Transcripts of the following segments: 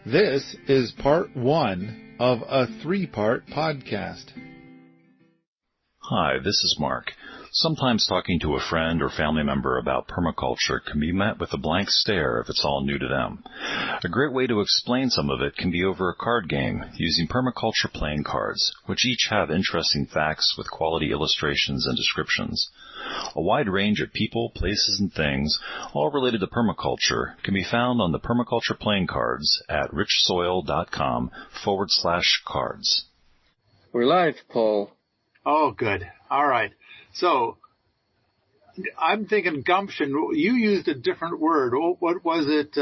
This is part 1 of a 3-part podcast. Hi, this is Mark. Sometimes talking to a friend or family member about permaculture can be met with a blank stare if it's all new to them. A great way to explain some of it can be over a card game using permaculture playing cards, which each have interesting facts with quality illustrations and descriptions. A wide range of people, places, and things, all related to permaculture, can be found on the permaculture playing cards at richsoil.com/cards. We're live, Paul. Oh, good. All right. So, I'm thinking gumption. You used a different word. What was it?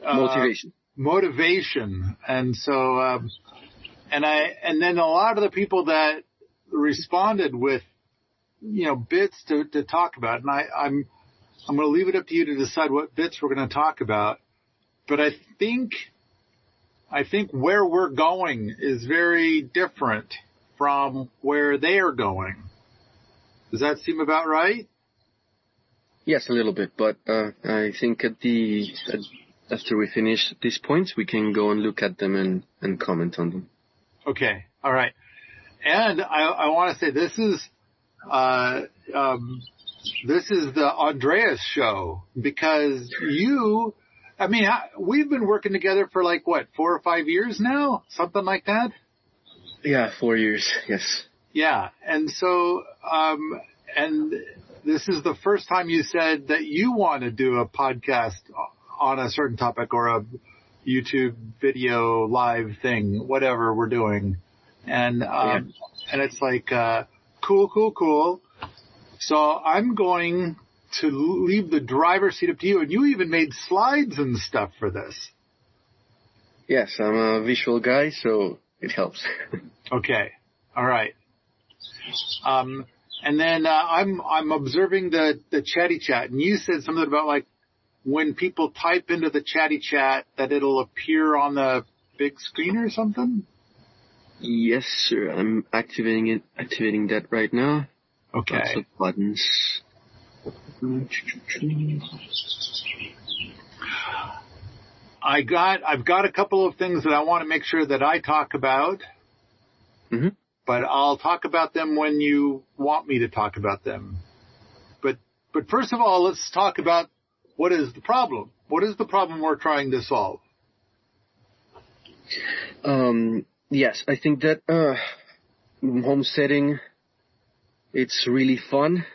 Motivation. Motivation. And so, and then a lot of the people that responded with, bits to talk about. And I'm going to leave it up to you to decide what bits we're going to talk about. But I think where we're going is very different from where they are going. Does that seem about right? Yes, a little bit, but I think after we finish these points, we can go and look at them and comment on them. Okay, all right. And I want to say this is the Andreas show, because we've been working together for 4 or 5 years now? Something like that? Yeah, 4 years, yes. Yeah, and so, and this is the first time you said that you want to do a podcast on a certain topic or a YouTube video live thing, whatever we're doing. And, and it's cool. So I'm going to leave the driver's seat up to you, and you even made slides and stuff for this. Yes, I'm a visual guy, so it helps. Okay, all right. And then I'm observing the chatty chat, and you said something about when people type into the chatty chat that it'll appear on the big screen or something. Yes, sir. I'm activating that right now. Okay. Lots of buttons. I've got a couple of things that I want to make sure that I talk about. Mm-hmm. But I'll talk about them when you want me to talk about them. But first of all, let's talk about what is the problem. What is the problem we're trying to solve? Yes, I think that homesteading, it's really fun.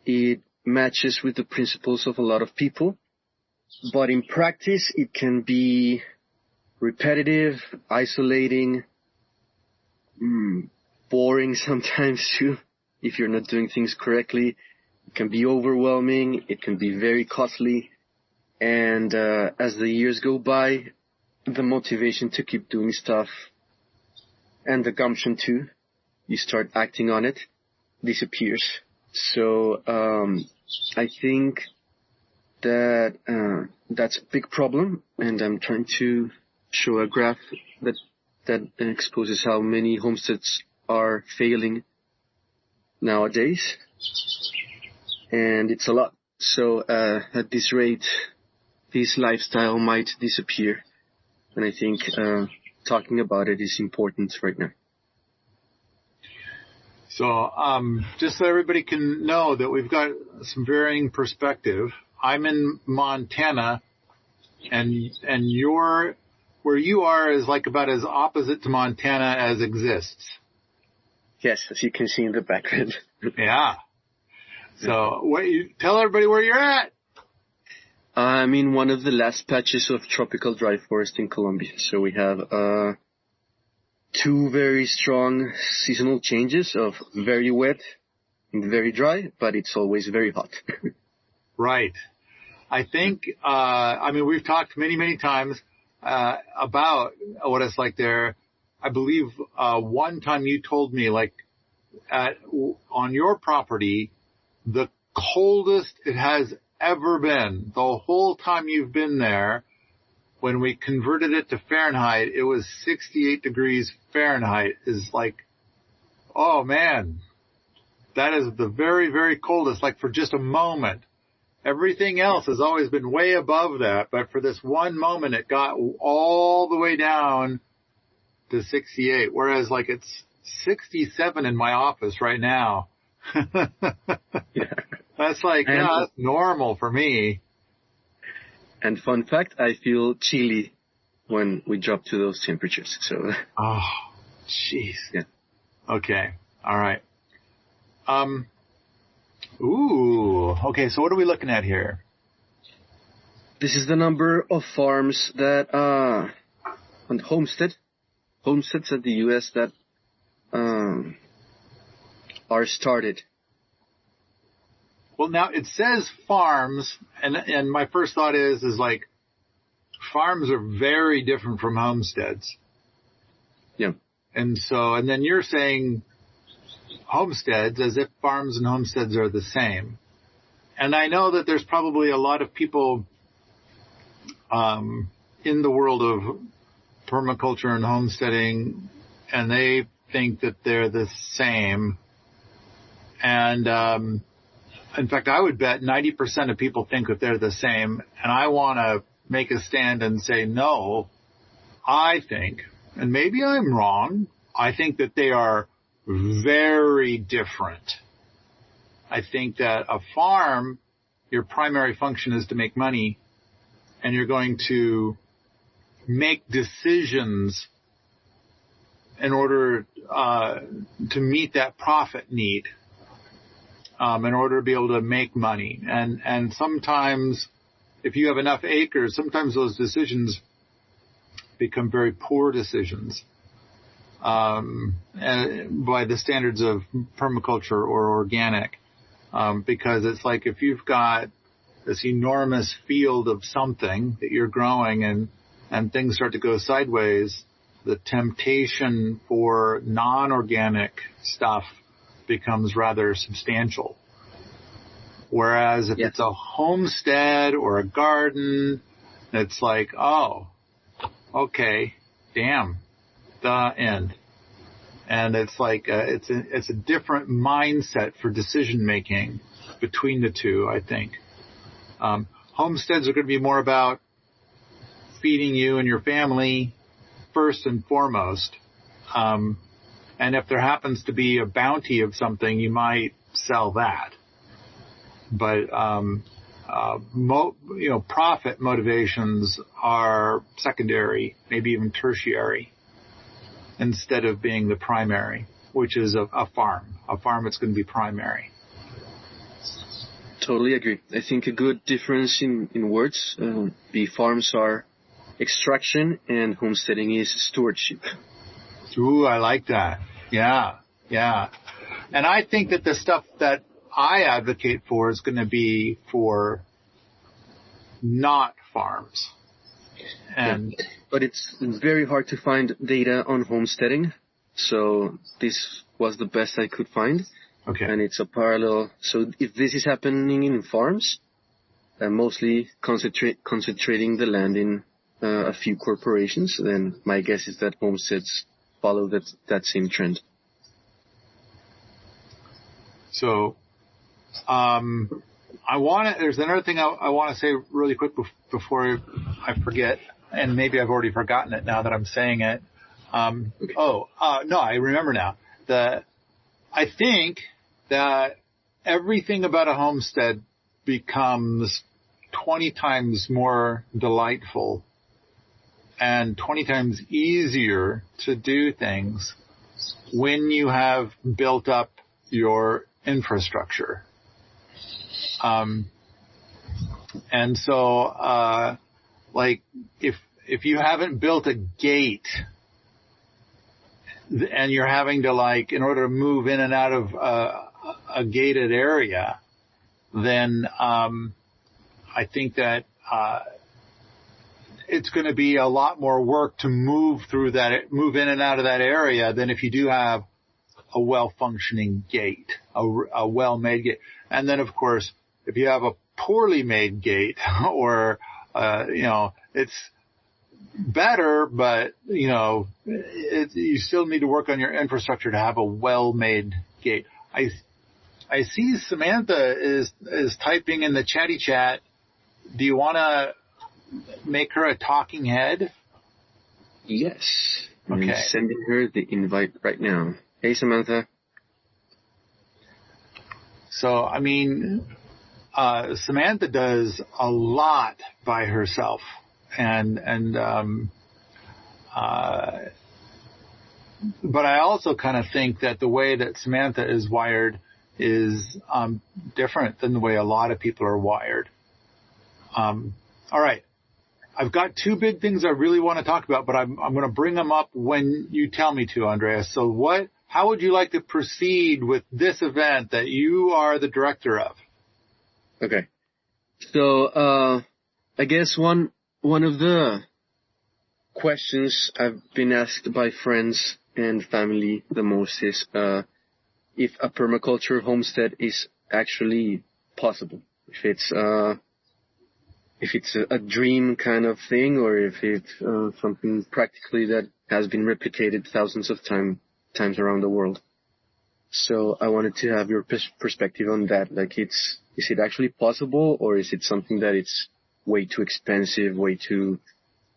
It matches with the principles of a lot of people. But in practice, it can be repetitive, isolating, boring sometimes too, if you're not doing things correctly. It can be overwhelming. It can be very costly. And as the years go by, the motivation to keep doing stuff and the gumption too, you start acting on it, disappears. So I think that that's a big problem, and I'm trying to show a graph that exposes how many homesteads are failing nowadays, and it's a lot. So at this rate, this lifestyle might disappear, and I think talking about it is important right now. So just so everybody can know that we've got some varying perspective. I'm in Montana, and where you are is about as opposite to Montana as exists. Yes, as you can see in the background. Yeah. So tell everybody where you're at. I'm in one of the last patches of tropical dry forest in Colombia. So we have 2 very strong seasonal changes of very wet and very dry, but it's always very hot. Right. I think, we've talked many, many times about what it's like there. I believe one time you told me, on your property, the coldest it has ever been, the whole time you've been there, when we converted it to Fahrenheit, it was 68 degrees Fahrenheit, oh man, that is the very, very coldest, for just a moment. Everything else has always been way above that, but for this one moment, it got all the way down to 68, whereas like it's 67 in my office right now. That's like, that's normal for me. And fun fact, I feel chilly when we drop to those temperatures. So. Oh, jeez. Yeah. Okay. All right. Ooh. Okay. So what are we looking at here? This is the number of farms that on homesteads in the U.S. that are started. Well, now it says farms, and my first thought is like farms are very different from homesteads. Yeah. And then you're saying homesteads as if farms and homesteads are the same. And I know that there's probably a lot of people in the world of permaculture and homesteading, and they think that they're the same. And in fact, I would bet 90% of people think that they're the same. And I want to make a stand and say, no, I think, and maybe I'm wrong, I think that they are very different. I think that a farm, your primary function is to make money, and you're going to make decisions in order to meet that profit need, in order to be able to make money. And sometimes, if you have enough acres, sometimes those decisions become very poor decisions and by the standards of permaculture or organic, because it's like if you've got this enormous field of something that you're growing and things start to go sideways, the temptation for non-organic stuff becomes rather substantial. Whereas if it's a homestead or a garden, it's like, oh, okay, damn, the end. And it's like, it's a different mindset for decision making between the two, I think. Homesteads are going to be more about feeding you and your family first and foremost. And if there happens to be a bounty of something, you might sell that. But, profit motivations are secondary, maybe even tertiary, instead of being the primary, which is a farm. A farm, it's going to be primary. Totally agree. I think a good difference in words, the farms are extraction and homesteading is stewardship. Ooh, I like that. Yeah. And I think that the stuff that I advocate for is going to be for not farms. But it's very hard to find data on homesteading. So this was the best I could find. Okay. And it's a parallel. So if this is happening in farms, mostly concentrating the land in a few corporations, then my guess is that homesteads follow that same trend. So, there's another thing I want to say really quick before I forget, and maybe I've already forgotten it now that I'm saying it. No, I remember now. I think that everything about a homestead becomes 20 times more delightful and 20 times easier to do things when you have built up your infrastructure. And so, like, if you haven't built a gate and you're having to, like, in order to move in and out of a gated area, then I think that it's going to be a lot more work to move in and out of that area than if you do have a well-functioning gate, a well-made gate. And then, of course, if you have a poorly made gate or, it's better, but, you still need to work on your infrastructure to have a well-made gate. I I see Samantha is typing in the chatty chat. Do you want to make her a talking head? Yes. Okay. I'm sending her the invite right now. Hey, Samantha. So, I mean, Samantha does a lot by herself, but I also kind of think that the way that Samantha is wired is different than the way a lot of people are wired. All right. I've got two big things I really want to talk about, but I'm going to bring them up when you tell me to, Andreas. So how would you like to proceed with this event that you are the director of? Okay. So, I guess one of the questions I've been asked by friends and family the most is, if a permaculture homestead is actually possible. If it's a dream kind of thing, or if it's something practically that has been replicated thousands of times around the world. So I wanted to have your perspective on that. Like, is it actually possible, or is it something that it's way too expensive, way too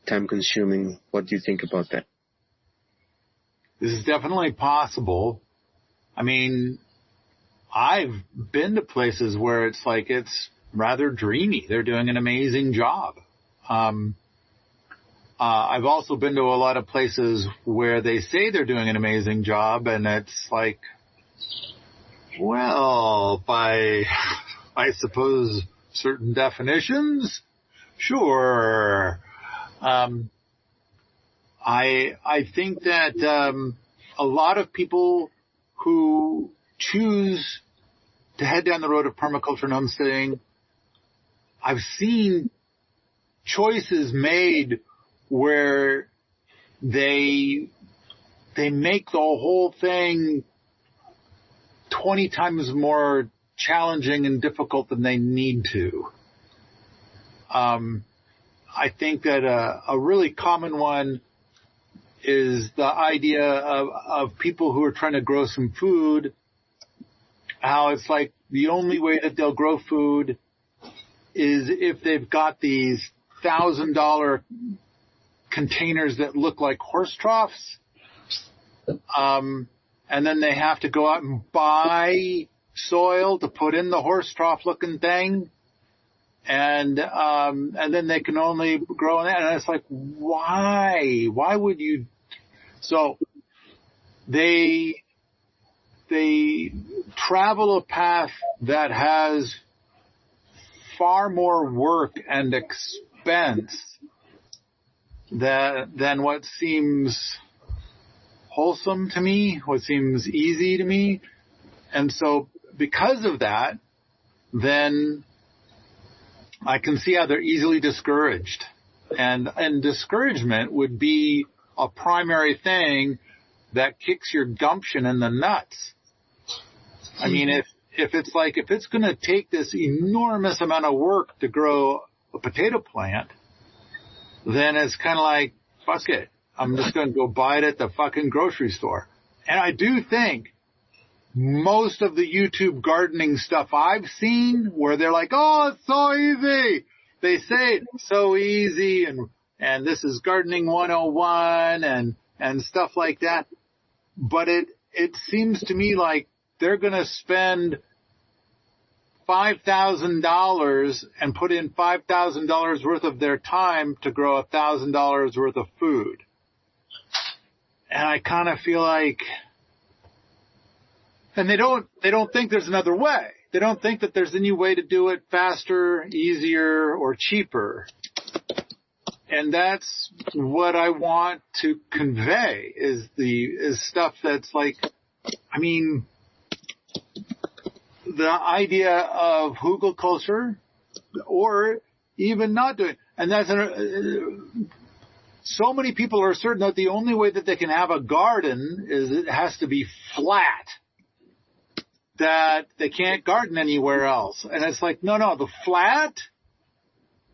time consuming? What do you think about that? This is definitely possible. I mean, I've been to places where it's rather dreamy. They're doing an amazing job. I've also been to a lot of places where they say they're doing an amazing job, and it's like, well, by, I suppose, certain definitions, sure. I think that a lot of people who choose to head down the road of permaculture and homesteading, I've seen choices made where they make the whole thing 20 times more challenging and difficult than they need to. I think that a really common one is the idea of people who are trying to grow some food, how it's like the only way that they'll grow food is if they've got these $1,000 containers that look like horse troughs. And then they have to go out and buy soil to put in the horse trough looking thing. And then they can only grow in that. And it's like, why? Why would you? So they travel a path that has far more work and expense than what seems wholesome to me, what seems easy to me. And so because of that, then I can see how they're easily discouraged. And discouragement would be a primary thing that kicks your gumption in the nuts. I mean, if it's going to take this enormous amount of work to grow a potato plant, then it's kind of like, fuck it. I'm just going to go buy it at the fucking grocery store. And I do think most of the YouTube gardening stuff I've seen where they're like, oh, it's so easy. They say it's so easy and this is gardening 101 and stuff like that. But it seems to me like they're going to spend $5,000 and put in $5,000 worth of their time to grow $1,000 worth of food. And I kind of feel like, and they don't think there's another way. They don't think that there's any way to do it faster, easier, or cheaper. And that's what I want to convey is stuff that's like, I mean, the idea of hugelkultur or even not doing, and that's so many people are certain that the only way that they can have a garden is it has to be flat, that they can't garden anywhere else. And it's like, no, the flat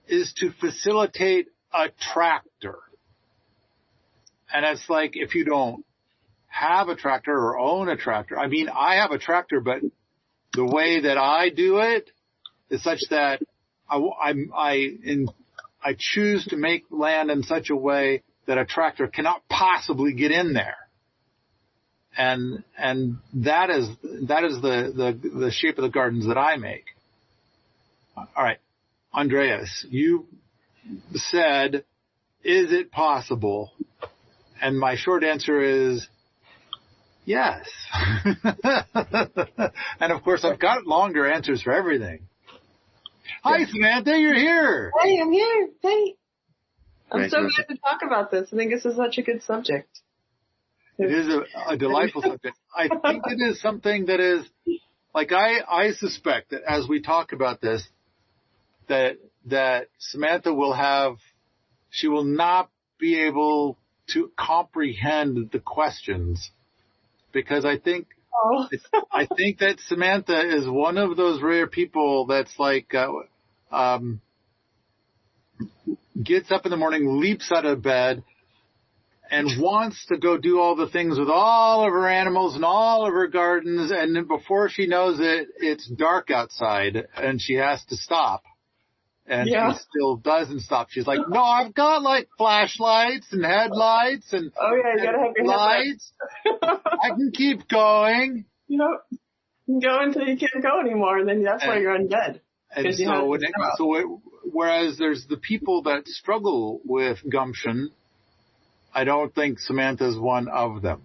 is to facilitate a tractor. And it's like, if you don't have a tractor or own a tractor, I mean, I have a tractor, but the way that I do it is such that I choose to make land in such a way that a tractor cannot possibly get in there. And that is the shape of the gardens that I make. All right. Andreas, you said, is it possible? And my short answer is yes. And of course, I've got longer answers for everything. Hi, Samantha, you're here. Hey, I'm here. Hey. I'm Right, so glad to talk about this. I think this is such a good subject. It is a delightful subject. I think it is something that is, like, I suspect that as we talk about this, that Samantha she will not be able to comprehend the questions, because I think that Samantha is one of those rare people that's like, gets up in the morning, leaps out of bed, and wants to go do all the things with all of her animals and all of her gardens, and then before she knows it, it's dark outside, and she has to stop. And she still doesn't stop. She's like, no, I've got like flashlights and headlights and you gotta have your lights. I can keep going. You know, you can go until you can't go anymore, and then that's why you're on bed. And whereas there's the people that struggle with gumption, I don't think Samantha's one of them.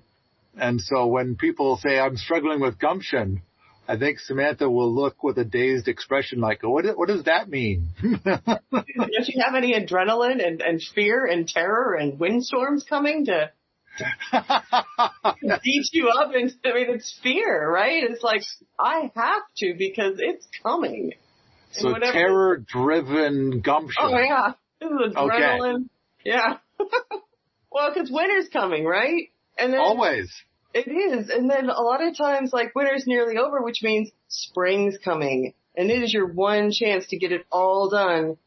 And so when people say, I'm struggling with gumption, I think Samantha will look with a dazed expression like, what does that mean? Does she have any adrenaline and fear and terror and windstorms coming to beat you up? And I mean, it's fear, right? It's like, I have to because it's coming. So terror-driven gumption. Oh, yeah. This is adrenaline. Okay. Yeah. Well, because winter's coming, right? And then always. It is. And then a lot of times, like, winter's nearly over, which means spring's coming. And it is your one chance to get it all done.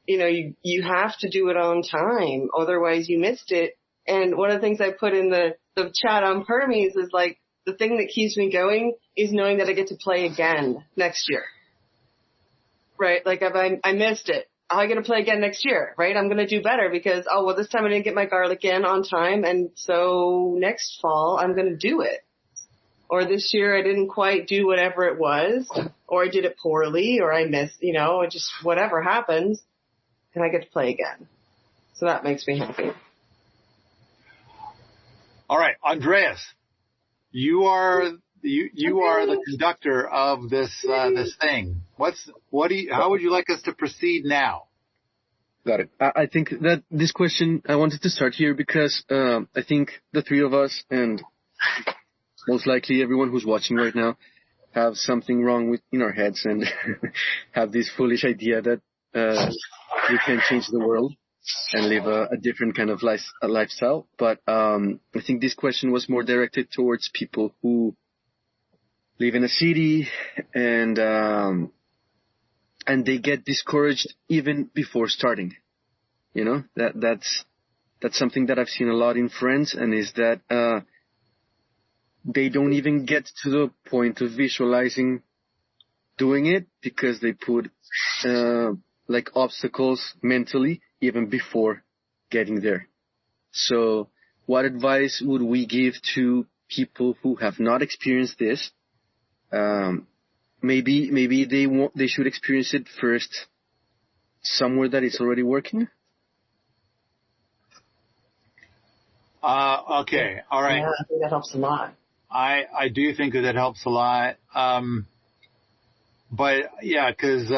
You know, you have to do it on time. Otherwise, you missed it. And one of the things I put in the chat on Permies is, like, the thing that keeps me going is knowing that I get to play again next year. Right? Like, if I missed it, I get to play again next year, right? I'm going to do better because, this time I didn't get my garlic in on time, and so next fall I'm going to do it. Or this year I didn't quite do whatever it was, or I did it poorly, or I missed, just whatever happens, and I get to play again. So that makes me happy. All right, Andreas, you are the conductor of this thing. How would you like us to proceed now? Got it. I think that this question, I wanted to start here because I think the three of us, and most likely everyone who's watching right now, have something wrong in our heads and have this foolish idea that we can change the world and live a different kind of lifestyle. But I think this question was more directed towards people who live in a city and they get discouraged even before starting. That's something that I've seen a lot in friends, and is that they don't even get to the point of visualizing doing it because they put like obstacles mentally even before getting there. So what advice would we give to people who have not experienced this? Maybe they should experience it first somewhere that it's already working. Okay. All right. Yeah, I think that helps a lot. I do think that helps a lot. But yeah, cause,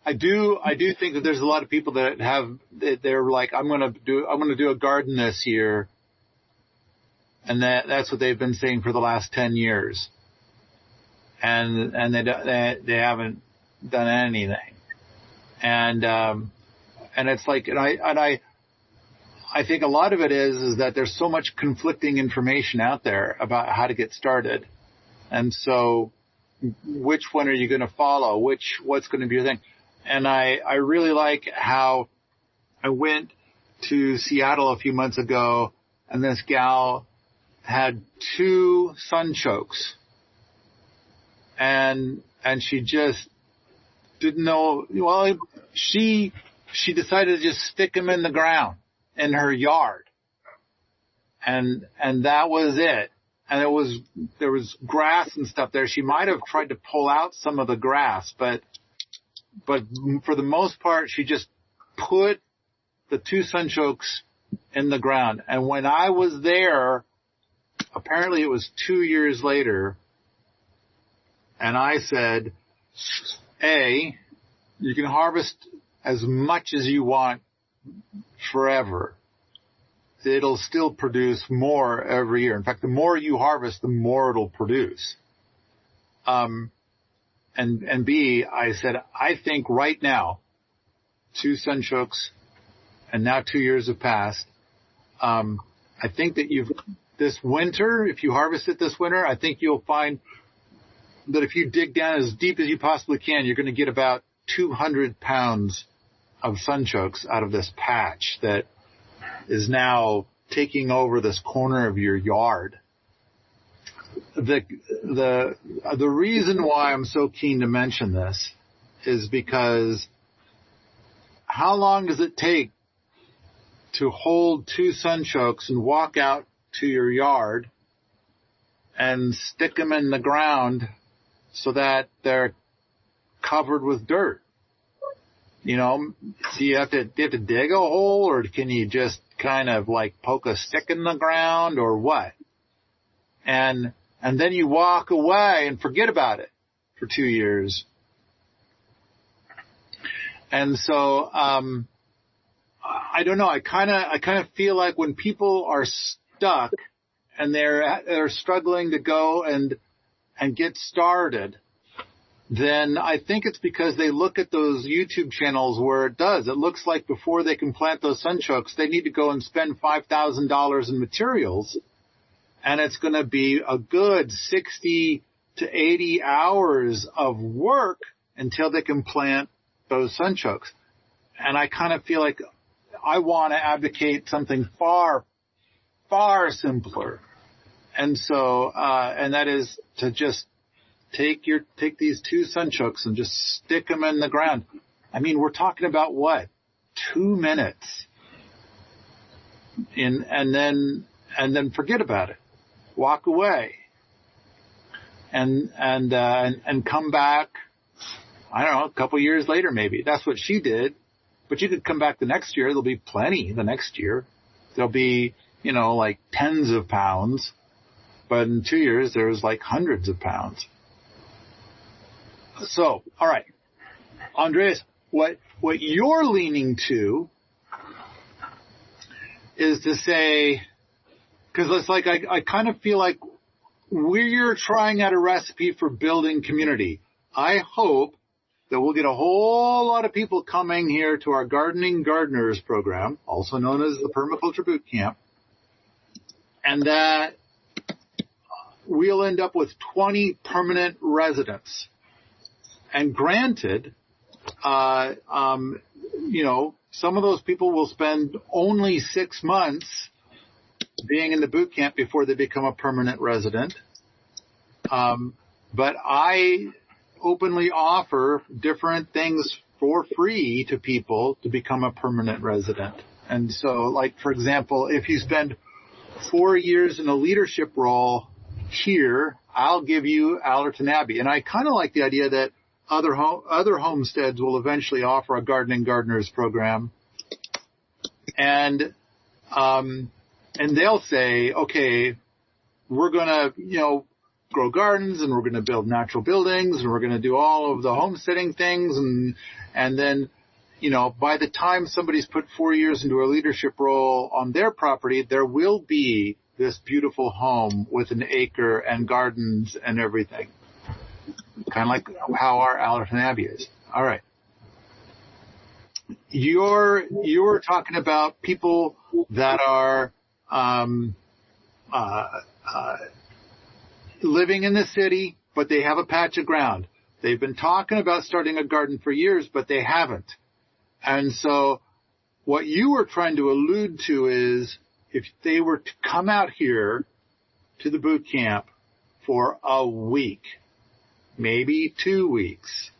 I do think that there's a lot of people that they're like, I'm going to do a garden this year. And that's what they've been saying for the last 10 years. And they haven't done anything. And it's like, and I think a lot of it is that there's so much conflicting information out there about how to get started. And so which one are you going to follow? What's going to be your thing? And I really like how I went to Seattle a few months ago, and this gal had 2 sunchokes. and she just didn't know. Well, she decided to just stick them in the ground in her yard, and that was it. And there was grass and stuff there. She might have tried to pull out some of the grass, but for the most part, she just put the 2 sunchokes in the ground. And when I was there, apparently it was 2 years later, and I said, A, you can harvest as much as you want forever. It'll still produce more every year. In fact, the more you harvest, the more it'll produce. And B, I said, I think right now, 2 sunchokes, and now 2 years have passed. I think that this winter, if you harvest it this winter, I think you'll find that if you dig down as deep as you possibly can, you're going to get about 200 pounds of sunchokes out of this patch that is now taking over this corner of your yard. The reason why I'm so keen to mention this is because how long does it take to hold 2 sunchokes and walk out to your yard and stick them in the ground so that they're covered with dirt? You know, do you have to dig a hole, or can you just kind of like poke a stick in the ground, or what? And then you walk away and forget about it for 2 years. And so, I don't know. I kind of feel like when people are stuck and they're struggling to go and get started, then I think it's because they look at those YouTube channels where it looks like before they can plant those sunchokes, they need to go and spend $5,000 in materials. And it's going to be a good 60 to 80 hours of work until they can plant those sunchokes. And I kind of feel like I want to advocate something far, far simpler. And so, and that is to just take these 2 sunchokes and just stick them in the ground. I mean, we're talking about what? 2 minutes. And then forget about it. Walk away. And come back, I don't know, a couple years later maybe. That's what she did. But you could come back the next year. There'll be plenty the next year. There'll be, like tens of pounds. But in 2 years, there's like hundreds of pounds. So, all right. Andreas, what you're leaning to is to say, because it's like I kind of feel like we're trying out a recipe for building community. I hope that we'll get a whole lot of people coming here to our Gardening Gardeners program, also known as the Permaculture Bootcamp, and that we'll end up with 20 permanent residents. And granted, some of those people will spend only 6 months being in the boot camp before they become a permanent resident. But I openly offer different things for free to people to become a permanent resident. And so, like, for example, if you spend 4 years in a leadership role here, I'll give you Allerton Abbey. And I kind of like the idea that other homesteads will eventually offer a Gardening Gardeners program. And they'll say, okay, we're going to, grow gardens, and we're going to build natural buildings, and we're going to do all of the homesteading things. And then, by the time somebody's put 4 years into a leadership role on their property, there will be this beautiful home with an acre and gardens and everything. Kind of like how our Allerton Abbey is. All right. You're talking about people that are living in the city, but they have a patch of ground. They've been talking about starting a garden for years, but they haven't. And so what you were trying to allude to is if they were to come out here to the boot camp for a week, maybe 2 weeks,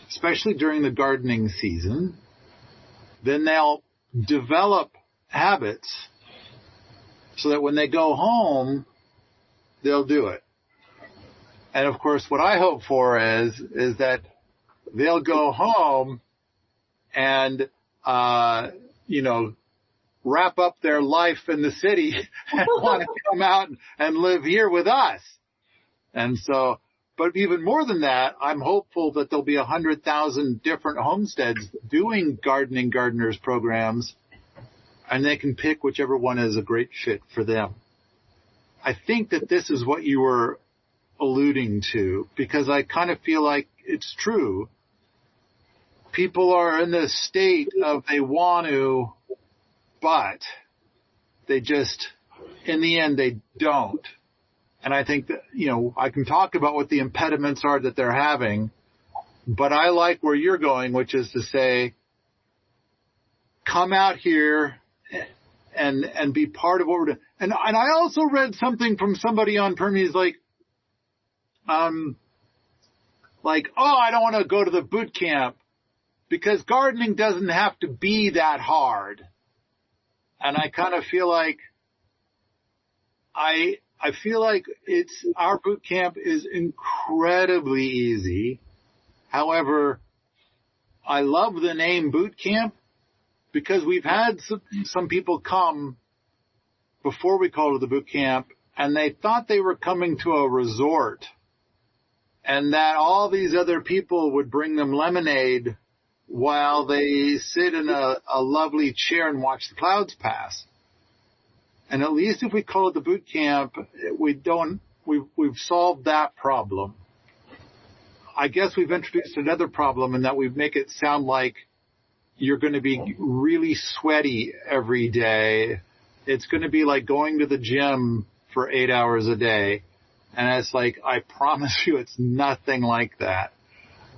especially during the gardening season. Then they'll develop habits so that when they go home, they'll do it. And of course, what I hope for is that they'll go home and, wrap up their life in the city and want to come out and live here with us. And so, but even more than that, I'm hopeful that there'll be 100,000 different homesteads doing gardeners programs, and they can pick whichever one is a great fit for them. I think that this is what you were alluding to, because I kind of feel like it's true. People are in this state of they want to, but they just, in the end, they don't. And I think that, I can talk about what the impediments are that they're having, but I like where you're going, which is to say, come out here and be part of what we're doing. And I also read something from somebody on Permies like, oh, I don't want to go to the boot camp because gardening doesn't have to be that hard. And I kind of feel like I feel like our boot camp is incredibly easy. However, I love the name boot camp because we've had some people come before we called it the boot camp, and they thought they were coming to a resort and that all these other people would bring them lemonade while they sit in a lovely chair and watch the clouds pass. And at least if we call it the boot camp, we've solved that problem. I guess we've introduced another problem in that we make it sound like you're going to be really sweaty every day. It's going to be like going to the gym for 8 hours a day. And it's like, I promise you it's nothing like that.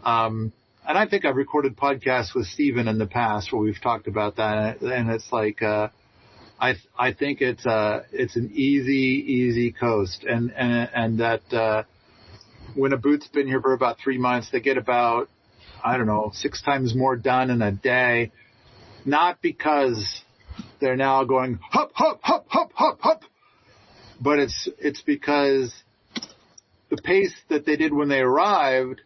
And I think I've recorded podcasts with Stephen in the past where we've talked about that. And it's like, I think it's an easy coast. And that, when a boot's been here for about 3 months, they get about, 6 times more done in a day. Not because they're now going hop, hop, hop, hop, hop, hop. But it's because the pace that they did when they arrived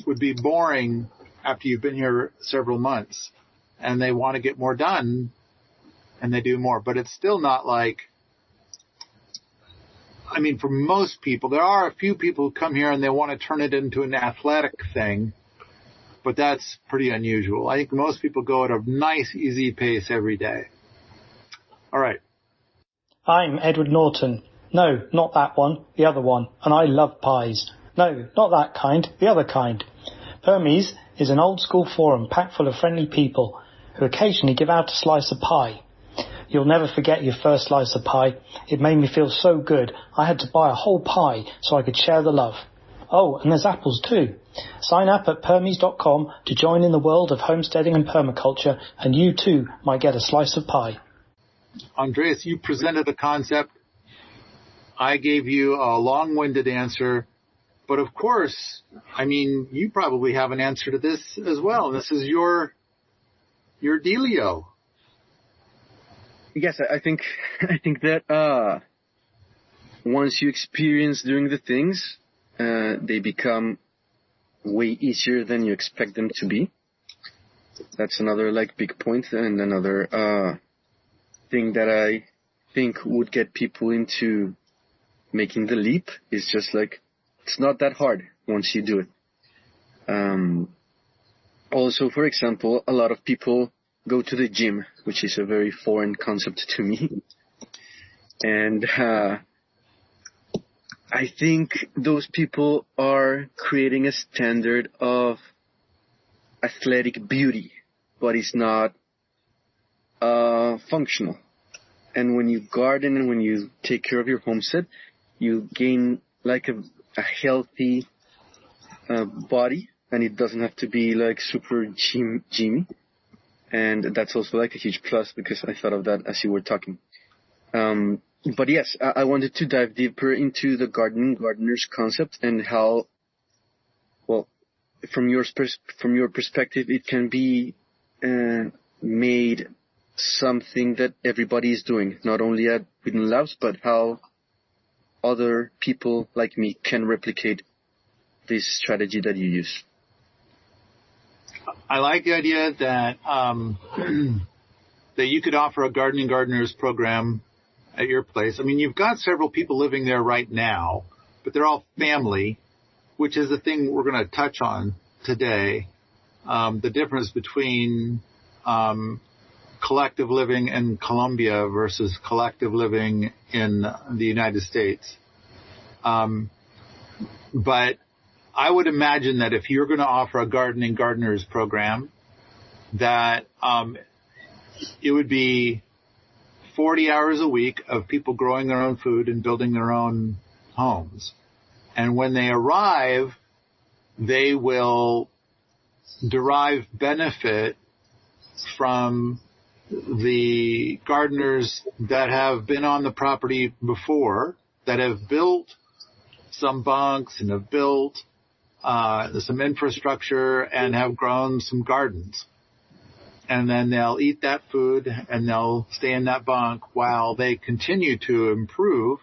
would be boring after you've been here several months, and they want to get more done, and they do more. But it's still not like, for most people, there are a few people who come here and they want to turn it into an athletic thing, but that's pretty unusual. I think most people go at a nice, easy pace every day. All right. I'm Edward Norton. No, not that one, the other one. And I love pies. No, not that kind, the other kind. Permies is an old school forum packed full of friendly people who occasionally give out a slice of pie. You'll never forget your first slice of pie. It made me feel so good, I had to buy a whole pie so I could share the love. Oh, and there's apples too. Sign up at permies.com to join in the world of homesteading and permaculture, and you too might get a slice of pie. Andreas, you presented a concept. I gave you a long-winded answer. But of course, you probably have an answer to this as well. This is your dealio. Yes, I think that once you experience doing the things, they become way easier than you expect them to be. That's another big point, and another thing that I think would get people into making the leap is just it's not that hard once you do it. Also, for example, a lot of people go to the gym, which is a very foreign concept to me. And I think those people are creating a standard of athletic beauty, but it's not functional. And when you garden and when you take care of your homestead, you gain a healthy body, and it doesn't have to be super gymmy. And that's also a huge plus, because I thought of that as you were talking. But yes, I wanted to dive deeper into the gardeners concept and how well, from your perspective, it can be made something that everybody is doing, not only at Within Labs, but how other people like me can replicate this strategy that you use. I like the idea that that you could offer a gardening gardeners program at your place. I mean, you've got several people living there right now, but they're all family, which is the thing we're going to touch on today. The difference between collective living in Colombia versus collective living in the United States. But I would imagine that if you're going to offer a gardening gardeners program, that it would be 40 hours a week of people growing their own food and building their own homes. And when they arrive, they will derive benefit from the gardeners that have been on the property before, that have built some bunks and have built some infrastructure and have grown some gardens. And then they'll eat that food and they'll stay in that bunk while they continue to improve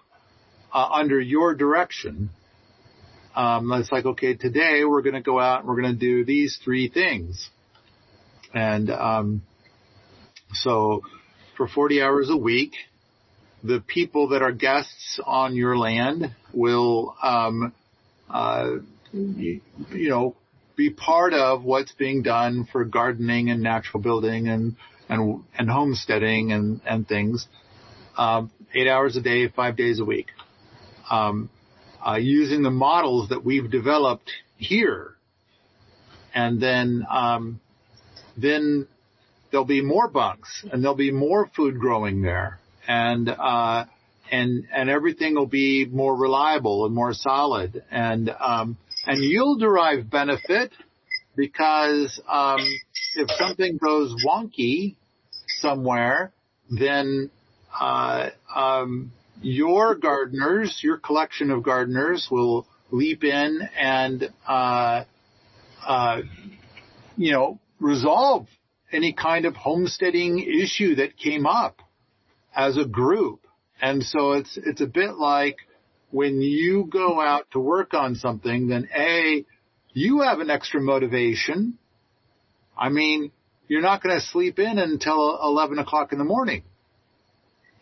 under your direction. It's like, okay, today we're going to go out and we're going to do these 3 things. And so for 40 hours a week, the people that are guests on your land will, be part of what's being done for gardening and natural building and homesteading and things. 8 hours a day, 5 days a week. Using the models that we've developed here. And then there'll be more bunks and there'll be more food growing there. And everything will be more reliable and more solid. And you'll derive benefit because if something goes wonky somewhere, then your gardeners, your collection of gardeners will leap in and resolve any kind of homesteading issue that came up as a group. And so it's a bit like when you go out to work on something, then you have an extra motivation. I mean, you're not going to sleep in until 11 o'clock in the morning.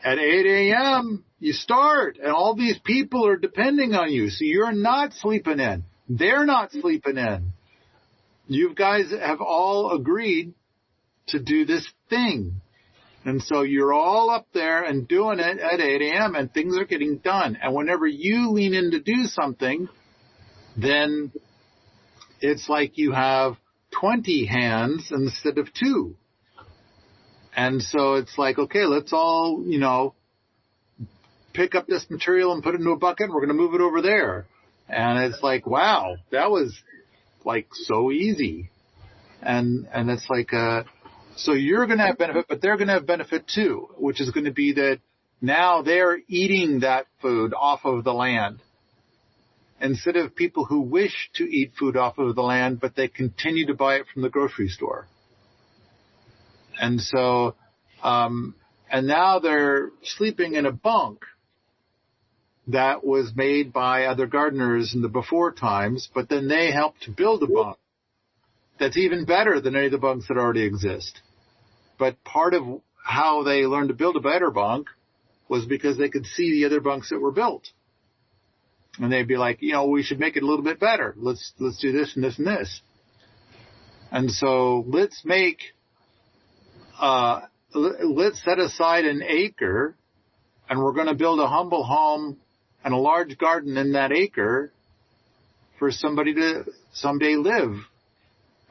At 8 a.m., you start, and all these people are depending on you. So you're not sleeping in. They're not sleeping in. You guys have all agreed to do this thing. And so you're all up there and doing it at 8 a.m. and things are getting done. And whenever you lean in to do something, then it's like you have 20 hands instead of 2. And so it's like, okay, let's all, pick up this material and put it into a bucket and we're going to move it over there. And it's like, wow, that was like so easy. And it's like, so you're going to have benefit, but they're going to have benefit too, which is going to be that now they're eating that food off of the land instead of people who wish to eat food off of the land, but they continue to buy it from the grocery store. And so, and now they're sleeping in a bunk that was made by other gardeners in the before times, but then they helped to build a bunk that's even better than any of the bunks that already exist. But part of how they learned to build a better bunk was because they could see the other bunks that were built. And they'd be like, we should make it a little bit better. Let's do this and this and this. And so let's set aside an acre and we're going to build a humble home and a large garden in that acre for somebody to someday live.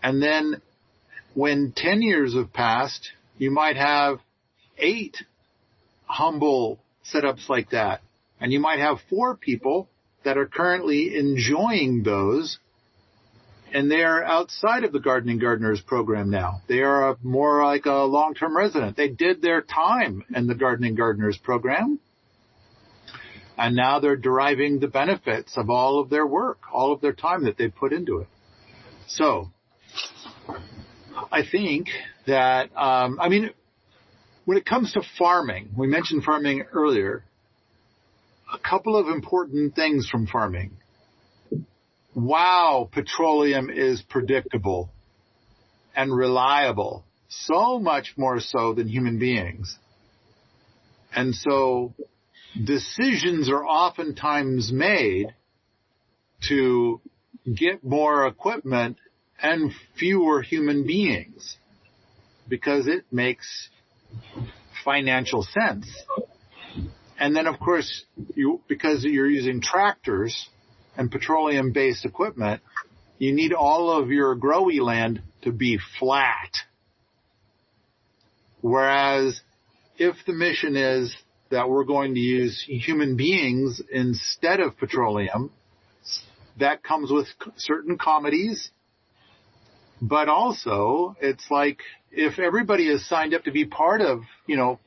And then when 10 years have passed, you might have 8 humble setups like that. And you might have 4 people that are currently enjoying those. And they're outside of the Gardening Gardeners program now. They are more like a long-term resident. They did their time in the Gardening Gardeners program. And now they're deriving the benefits of all of their work, all of their time that they put into it. So I think that, when it comes to farming, we mentioned farming earlier, a couple of important things from farming. Wow, petroleum is predictable and reliable, so much more so than human beings. And so decisions are oftentimes made to get more equipment and fewer human beings because it makes financial sense. And then, of course, because you're using tractors and petroleum-based equipment, you need all of your growy land to be flat. Whereas if the mission is that we're going to use human beings instead of petroleum, that comes with certain comedies. But also, it's like if everybody is signed up to be part of,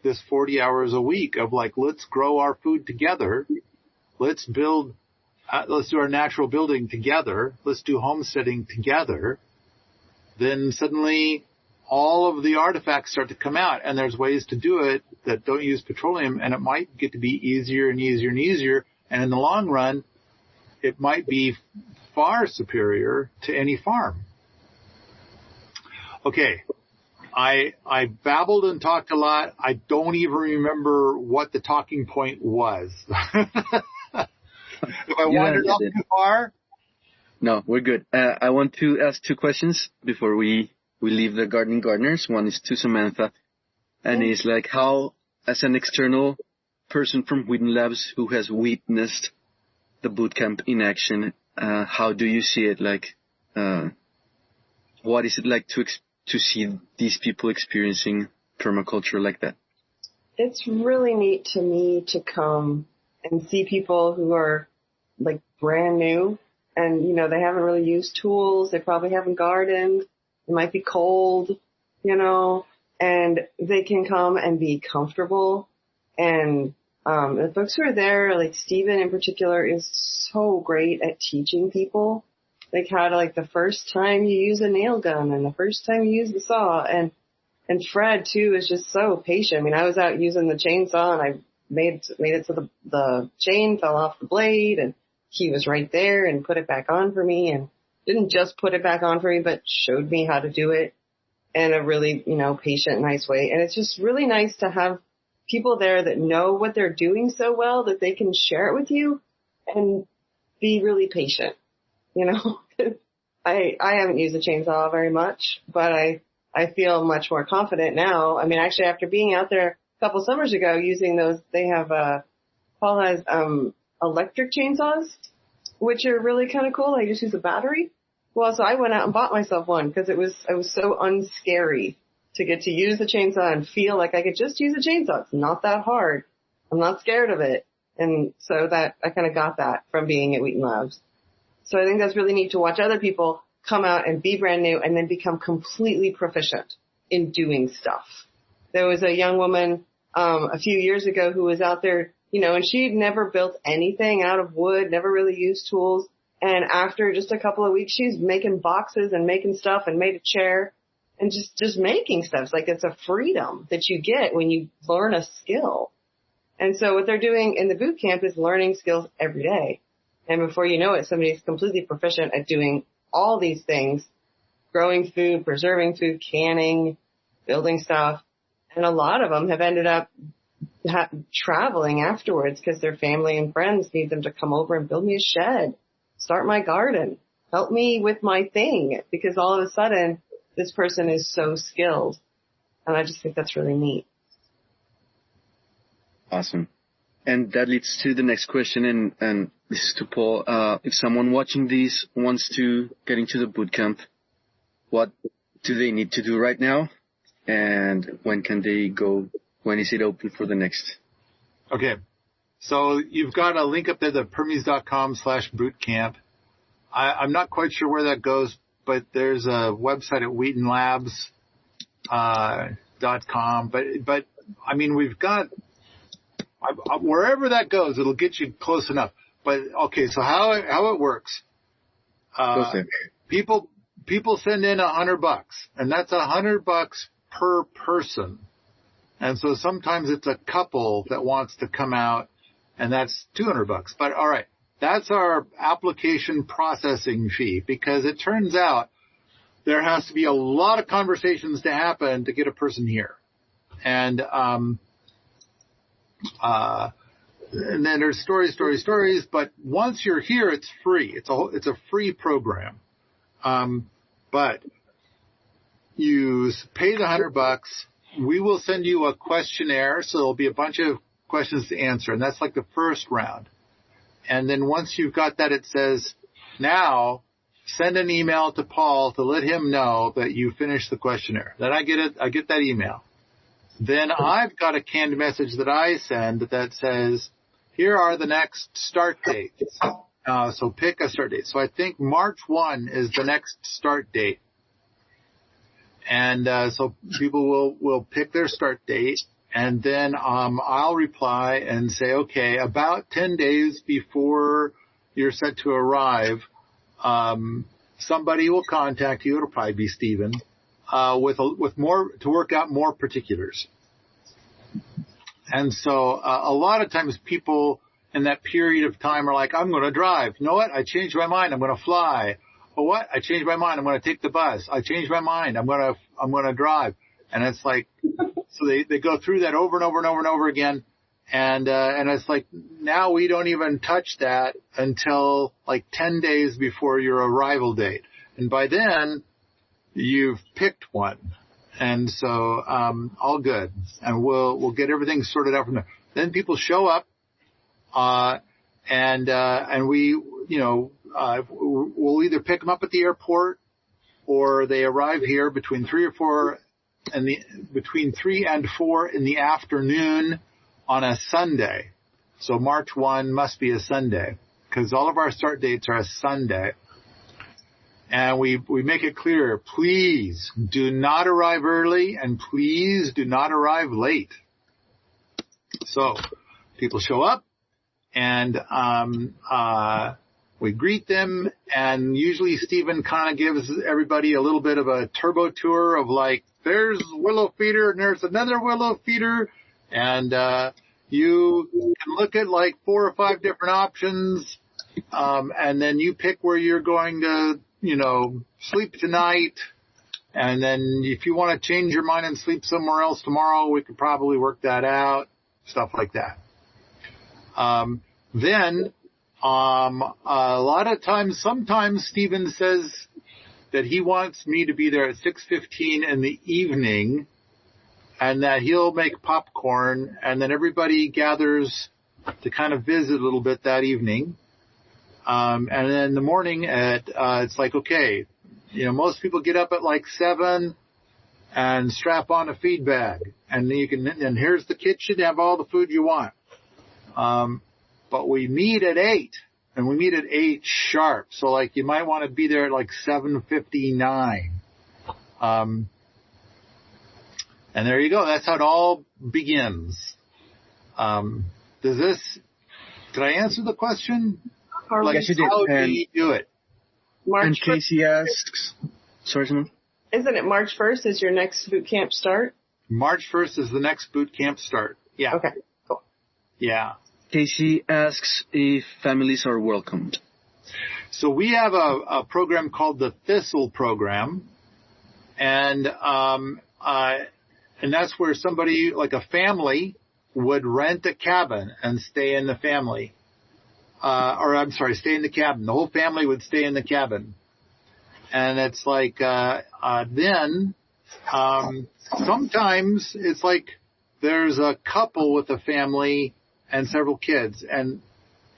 this 40 hours a week of like, let's grow our food together. Let's do our natural building together. Let's do homesteading together. Then suddenly all of the artifacts start to come out, and there's ways to do it that don't use petroleum, and it might get to be easier and easier and easier. And in the long run, it might be far superior to any farm. Okay. I babbled and talked a lot. I don't even remember what the talking point was. If I wandered off too far? No, we're good. I want to ask two questions before we leave the gardening gardeners. One is to Samantha, and it's like, how, as an external person from Wheaton Labs who has witnessed the bootcamp in action, how do you see it? Like, what is it like to see these people experiencing permaculture like that? It's really neat to me to come and see people who are like brand new and, they haven't really used tools. They probably haven't gardened. It might be cold, and they can come and be comfortable. And the folks who are there, like Stephen in particular, is so great at teaching people, like how to, like the first time you use a nail gun and the first time you use the saw. And Fred too is just so patient. I mean, I was out using the chainsaw and I made it so the chain fell off the blade, and he was right there and put it back on for me, and didn't just put it back on for me, but showed me how to do it in a really, patient, nice way. And it's just really nice to have people there that know what they're doing so well that they can share it with you and be really patient. I haven't used a chainsaw very much, but I feel much more confident now. I mean, actually, after being out there a couple summers ago using those, they have, Paul has, electric chainsaws, which are really kind of cool. I just use a battery. Well, so I went out and bought myself one because I was so unscary to get to use the chainsaw and feel like I could just use a chainsaw. It's not that hard. I'm not scared of it. And so that I kind of got that from being at Wheaton Labs. So I think that's really neat to watch other people come out and be brand new and then become completely proficient in doing stuff. There was a young woman a few years ago who was out there, and she'd never built anything out of wood, never really used tools. And after just a couple of weeks, she's making boxes and making stuff and made a chair and just making stuff. It's like it's a freedom that you get when you learn a skill. And so what they're doing in the boot camp is learning skills every day. And before you know it, somebody's completely proficient at doing all these things, growing food, preserving food, canning, building stuff. And a lot of them have ended up traveling afterwards because their family and friends need them to come over and build me a shed, start my garden, help me with my thing, because all of a sudden this person is so skilled. And I just think that's really neat. Awesome. And that leads to the next question, and this is to Paul. If someone watching this wants to get into the bootcamp, what do they need to do right now? And when can they go? When is it open for the next? Okay. So you've got a link up there, the permies.com/bootcamp. I'm not quite sure where that goes, but there's a website at wheatonlabs.com. But I mean, we've got, wherever that goes, it'll get you close enough. But okay, so how it works? People people send in $100, and that's $100 per person. And so sometimes it's a couple that wants to come out, and that's $200. But all right, that's our application processing fee, because it turns out there has to be a lot of conversations to happen to get a person here. And then there's stories, but once you're here, it's free. It's a free program. But you pay the $100. We will send you a questionnaire, so there'll be a bunch of questions to answer, and that's like the first round. And then once you've got that, it says, now send an email to Paul to let him know that you finished the questionnaire. Then I get that email. Then I've got a canned message that I send that says, here are the next start dates. So pick a start date. So I think March 1 is the next start date. And so people will pick their start date, and then I'll reply and say, okay, about 10 days before you're set to arrive, somebody will contact you. It'll probably be Stephen, with more to work out more particulars. And so a lot of times people in that period of time are like, I'm going to drive. You know what? I changed my mind. I'm going to fly. Or what? I changed my mind. I'm going to take the bus. I changed my mind. I'm going to drive. And it's like, so they go through that over and over and over and over again. And it's like, now we don't even touch that until like 10 days before your arrival date. And by then you've picked one. And so, all good. And we'll get everything sorted out from there. Then people show up, and we, we'll either pick them up at the airport, or they arrive here between 3 and 4 in the afternoon on a Sunday. So March 1 must be a Sunday, because all of our start dates are a Sunday. And we make it clear, please do not arrive early, and please do not arrive late. So people show up, and we greet them, and usually Stephen kind of gives everybody a little bit of a turbo tour of like, there's willow feeder and there's another willow feeder, and you can look at like 4 or 5 different options, and then you pick where you're going to, sleep tonight. And then if you want to change your mind and sleep somewhere else tomorrow, we could probably work that out, stuff like that. Then a lot of times, sometimes Stephen says that he wants me to be there at 6:15 in the evening, and that he'll make popcorn, and then everybody gathers to kind of visit a little bit that evening. And then in the morning it's like, okay, most people get up at like 7 and strap on a feed bag, and and here's the kitchen, have all the food you want. But we meet at 8, and we meet at 8 sharp. So like you might want to be there at like 7:59. And there you go. That's how it all begins. Did I answer the question? Like, yes, you did. How do you do it? And Casey asks, sorry, Simon? Isn't it March 1st is your next boot camp start? March 1st is the next boot camp start. Yeah. Okay, cool. Yeah. Casey asks if families are welcomed. So we have a program called the Thistle program, and that's where somebody, like a family, would rent a cabin and stay in the family. Stay in the cabin. The whole family would stay in the cabin. And it's like, sometimes it's like there's a couple with a family and several kids. And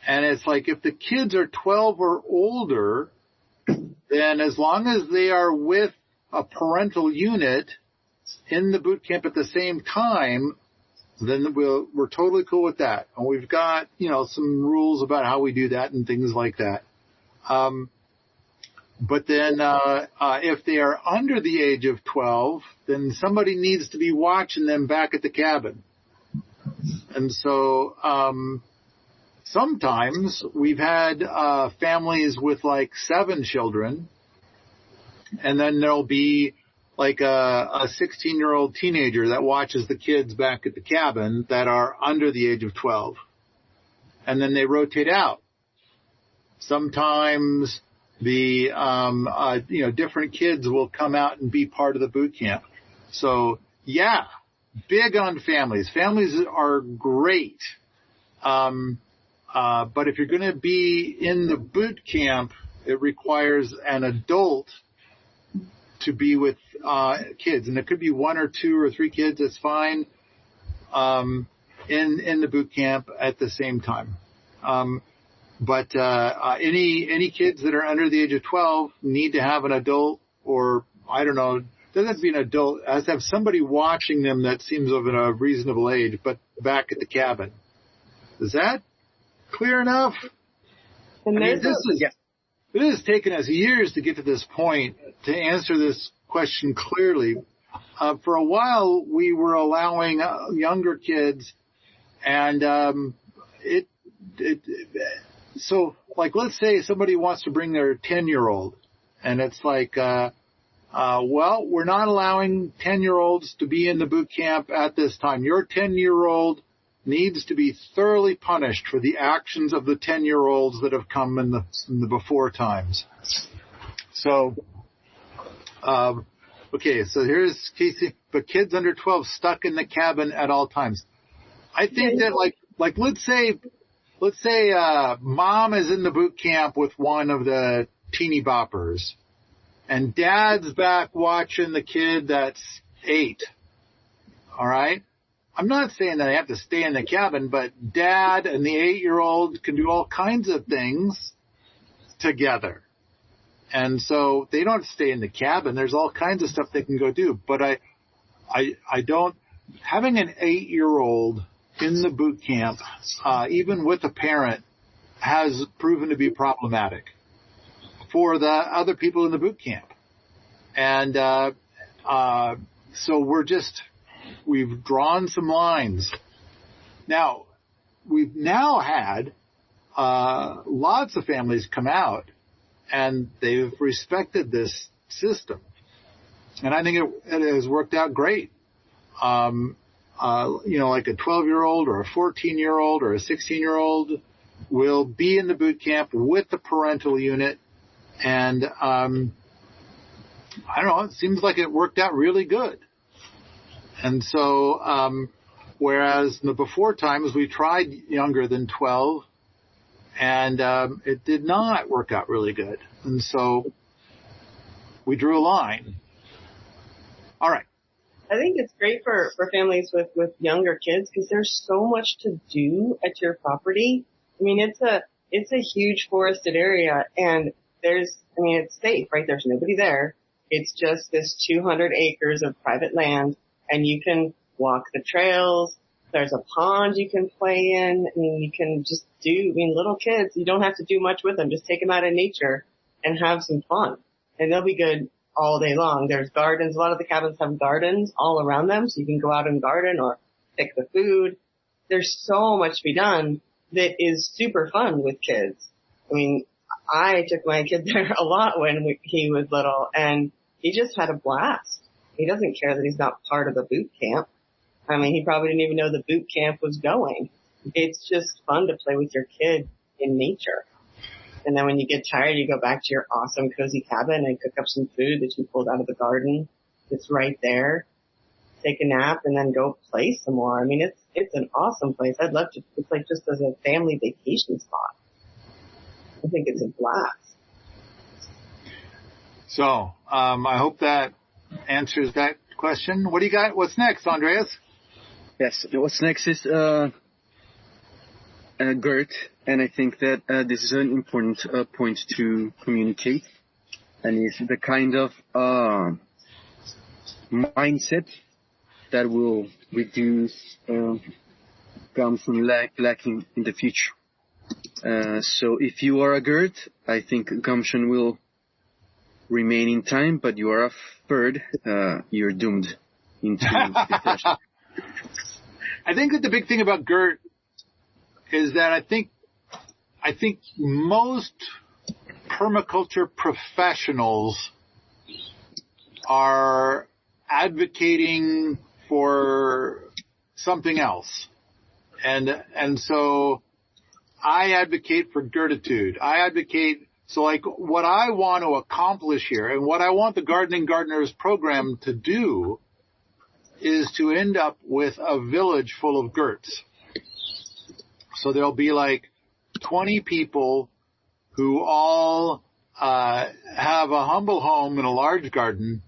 it's like if the kids are 12 or older, then as long as they are with a parental unit in the boot camp at the same time, then we're totally cool with that. And we've got, some rules about how we do that and things like that. But then, if they are under the age of 12, then somebody needs to be watching them back at the cabin. And so, sometimes we've had, families with like 7 children, And then there'll be like a 16-year-old teenager that watches the kids back at the cabin that are under the age of 12. And then they rotate out. Sometimes the, different kids will come out and be part of the boot camp. So yeah, big on families. Families are great. But if you're going to be in the boot camp, it requires an adult to be with kids, and it could be 1 or 2 or 3 kids. That's fine. In the boot camp at the same time. But any kids that are under the age of 12 need to have an adult, or I don't know, doesn't have to be an adult. It has to have somebody watching them that seems of a reasonable age, but back at the cabin. Is that clear enough? And it has taken us years to get to this point to answer this question clearly. For a while, we were allowing younger kids, and so like, let's say somebody wants to bring their 10-year-old, and it's like, well, we're not allowing 10-year-olds to be in the boot camp at this time. Your 10-year-old needs to be thoroughly punished for the actions of the 10-year-olds that have come in the before times. So, okay, so here's Casey, but kids under 12 stuck in the cabin at all times. I think that like let's say mom is in the boot camp with one of the teeny boppers, and dad's back watching the kid that's 8. All right? I'm not saying that they have to stay in the cabin, but dad and the 8-year-old can do all kinds of things together. And so they don't stay in the cabin. There's all kinds of stuff they can go do. But I don't, having an 8-year-old in the boot camp, even with a parent, has proven to be problematic for the other people in the boot camp. And so we've drawn some lines. Now, we've now had lots of families come out, and they've respected this system. And I think it has worked out great. Like a 12-year-old or a 14-year-old or a 16-year-old will be in the boot camp with the parental unit. And I don't know, it seems like it worked out really good. And so, whereas in the before times we tried younger than 12, and it did not work out really good. And so we drew a line. All right. I think it's great for families with younger kids because there's so much to do at your property. I mean, it's a huge forested area, and it's safe, right? There's nobody there. It's just this 200 acres of private land, and you can walk the trails. There's a pond you can play in. I mean, you can just little kids, you don't have to do much with them. Just take them out in nature and have some fun, and they'll be good all day long. There's gardens. A lot of the cabins have gardens all around them, so you can go out and garden or pick the food. There's so much to be done that is super fun with kids. I mean, I took my kid there a lot when he was little, and he just had a blast. He doesn't care that he's not part of the boot camp. I mean, he probably didn't even know the boot camp was going. It's just fun to play with your kid in nature. And then when you get tired, you go back to your awesome cozy cabin and cook up some food that you pulled out of the garden. It's right there. Take a nap and then go play some more. I mean, it's an awesome place. I'd love to, it's like just as a family vacation spot. I think it's a blast. So, I hope that answers that question. What do you got? What's next, Andreas? Yes, what's next is Gert, and I think that this is an important point to communicate, and it's the kind of mindset that will reduce Gumption lacking in the future. So if you are a Gert, I think Gumption will remain in time, but you are a third, you're doomed into depression. I think that the big thing about Gert is that I think most permaculture professionals are advocating for something else. And so I advocate for gratitude. So like what I want to accomplish here and what I want the Gardening Gardeners program to do is to end up with a village full of Gerts. So there'll be like 20 people who all have a humble home in a large garden,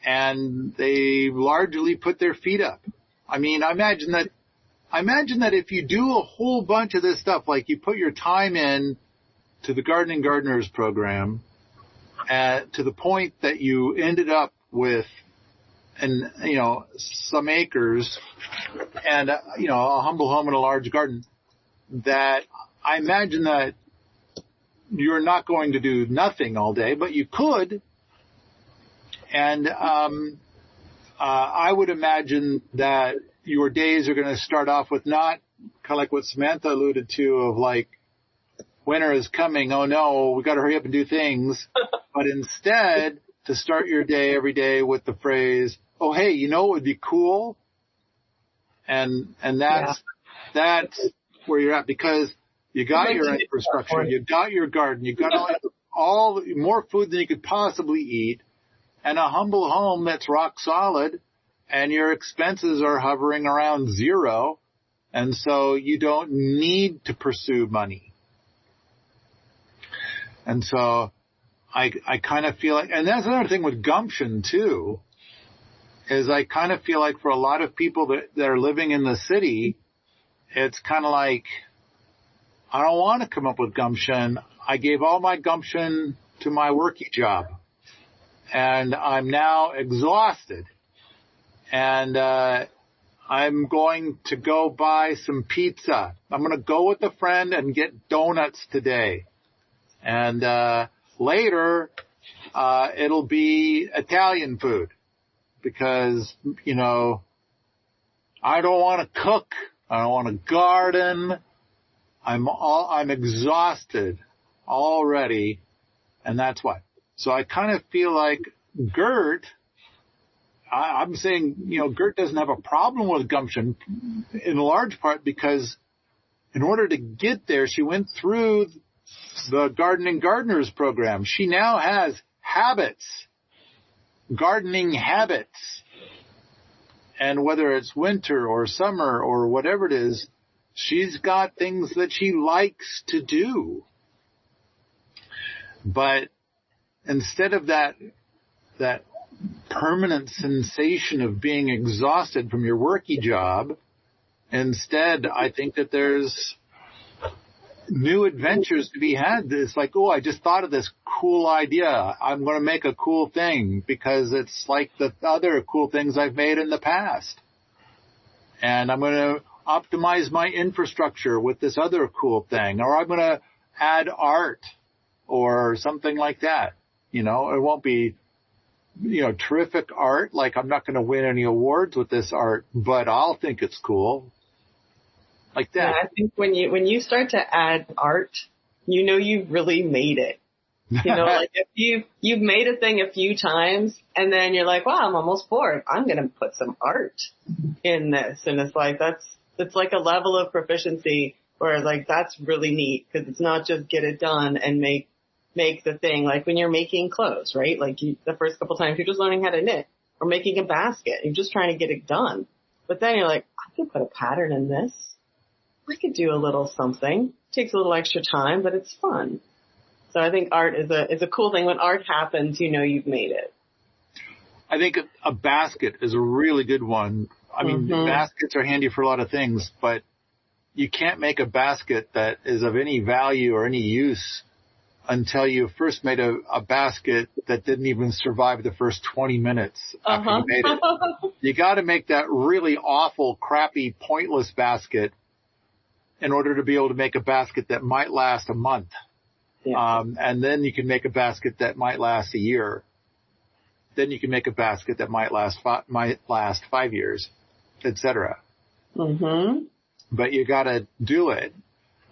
and they largely put their feet up. I mean, I imagine that if you do a whole bunch of this stuff, like you put your time in to the Gardening Gardeners program, to the point that you ended up with some acres and, a humble home in a large garden, that I imagine that you're not going to do nothing all day, but you could. And I would imagine that your days are going to start off with not kind of like what Samantha alluded to of like, winter is coming, oh no, we got to hurry up and do things. But instead, to start your day every day with the phrase, oh, hey, what would be cool? And that's where you're at, because you got your infrastructure, you got your garden, you got all more food than you could possibly eat, and a humble home that's rock solid, and your expenses are hovering around zero, and so you don't need to pursue money. And so I kind of feel like, and that's another thing with Gumption too, is I kind of feel like for a lot of people that are living in the city, it's kind of like, I don't want to come up with Gumption. I gave all my Gumption to my worky job, and I'm now exhausted. And I'm going to go buy some pizza. I'm going to go with a friend and get donuts today. And later, it'll be Italian food, because, I don't want to cook. I don't want to garden. I'm exhausted already, and that's why. So I kind of feel like Gert, I'm saying, Gert doesn't have a problem with Gumption in large part because in order to get there, she went through the Gardening Gardeners program. She now has habits, gardening habits. And whether it's winter or summer or whatever it is, she's got things that she likes to do. But instead of that permanent sensation of being exhausted from your worky job, instead I think that there's new adventures to be had. It's like, oh, I just thought of this cool idea. I'm going to make a cool thing because it's like the other cool things I've made in the past. And I'm going to optimize my infrastructure with this other cool thing. Or I'm going to add art or something like that. It won't be, terrific art. Like I'm not going to win any awards with this art, but I'll think it's cool. Like that. Yeah, I think when you start to add art, you've really made it. Like if you've made a thing a few times and then you're like, wow, I'm almost bored. I'm going to put some art in this. And it's like, it's like a level of proficiency where like, that's really neat because it's not just get it done and make the thing. Like when you're making clothes, right? Like the first couple times you're just learning how to knit or making a basket. You're just trying to get it done. But then you're like, I can put a pattern in this. I could do a little something. It takes a little extra time, but it's fun. So I think art is a cool thing. When art happens, you've made it. I think a basket is a really good one. I mean, baskets are handy for a lot of things, but you can't make a basket that is of any value or any use until you first made a basket that didn't even survive the first 20 minutes after you made it. You got to make that really awful, crappy, pointless basket in order to be able to make a basket that might last a month. Yeah. And then you can make a basket that might last a year. Then you can make a basket that might last 5 years, etc. Mm-hmm. But you got to do it.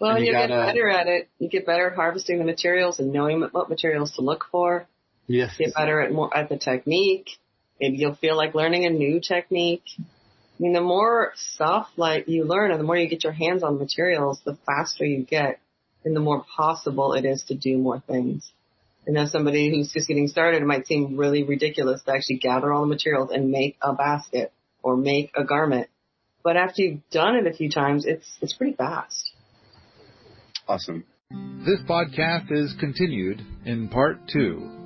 Well, you get better at it. You get better at harvesting the materials and knowing what materials to look for. Yes. Get better at the technique. Maybe you'll feel like learning a new technique. I mean, the more stuff like you learn and the more you get your hands on materials, the faster you get and the more possible it is to do more things. And as somebody who's just getting started, it might seem really ridiculous to actually gather all the materials and make a basket or make a garment. But after you've done it a few times, it's pretty fast. Awesome. This podcast is continued in part 2.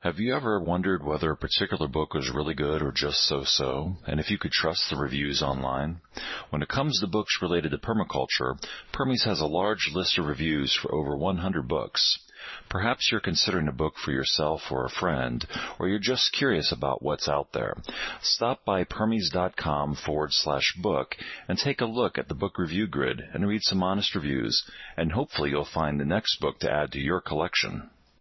Have you ever wondered whether a particular book was really good or just so-so, and if you could trust the reviews online? When it comes to books related to permaculture, Permies has a large list of reviews for over 100 books. Perhaps you're considering a book for yourself or a friend, or you're just curious about what's out there. Stop by permies.com/book and take a look at the book review grid and read some honest reviews, and hopefully you'll find the next book to add to your collection.